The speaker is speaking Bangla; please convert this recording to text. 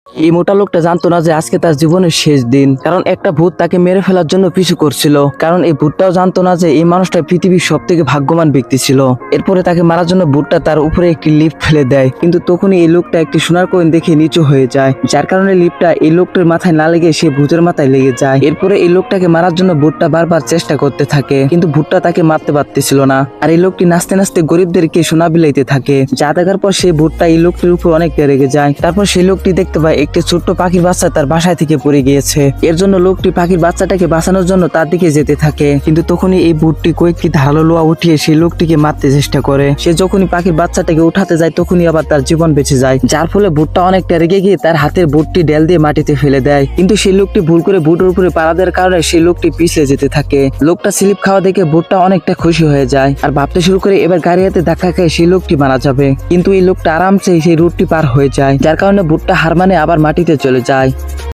এই মোটা লোকটা জানতো না যে আজকে তার জীবনের শেষ দিন, কারণ একটা ভূত তাকে মেরে ফেলার জন্য পিছু করছিল। কারণ এই ভূতটাও জানতো না যে এই মানুষটা পৃথিবীর সব থেকে ভাগ্যবান ব্যক্তি ছিল। এরপরে তাকে মারার জন্য ভূতটা তার উপরে একটি লিফট ফেলে দেয়, কিন্তু তখনই এই লোকটা একটি সোনার কয়েন দেখে নিচু হয়ে যায়, যার কারণে লিফটটা এই লোকটার মাথায় না লেগে সে ভূতের মাথায় লেগে যায়। এরপরে এই লোকটাকে মারার জন্য ভূতটা বারবার চেষ্টা করতে থাকে, কিন্তু ভূতটা তাকে মারতে পারতেছিল না। আর এই লোকটি নাচতে নাচতে গরিবদেরকে সোনা বিলাইতে থাকে, যা দেখার পর সেই ভূতটা এই লোকটির উপর অনেকটা রেগে যায়। তারপর সেই লোকটি দেখতে পায় একটি ছোট্ট পাখির বাচ্চা তার বাসায় থেকে পড়ে গিয়েছে। এর জন্য লোকটি পাখির বাচ্চাটাকে বাঁচানোর জন্য তার দিকে যেতে থাকে, কিন্তু তখনই এই ভূতটি কয়েকটি ধারালো লোহা উঠিয়ে সেই লোকটিকে মারতে চেষ্টা করে। সে যখনই পাখির বাচ্চাটাকে উঠাতে যায় তখনই আবার তার জীবন বেঁচে যায়, যার ফলে ভূতটা অনেকটা রেগে গিয়ে তার হাতের বুটটি ডেল দিয়ে মাটিতে ফেলে দেয়। কিন্তু সেই লোকটি ভুল করে বুটের উপরে পাড়া দেওয়ার কারণে সেই লোকটি পিছলে যেতে থাকে। লোকটা স্লিপ খাওয়া দেখে ভূতটা অনেকটা খুশি হয়ে যায় আর ভাবতে শুরু করে এবার গাড়ি হাতে ধাক্কা খেয়ে সেই লোকটি মারা যাবে। কিন্তু এই লোকটা আরামসে সেই রুটটি পার হয়ে যায়, যার কারণে ভূতটা হার মানে আবার মাটিতে চলে যায়।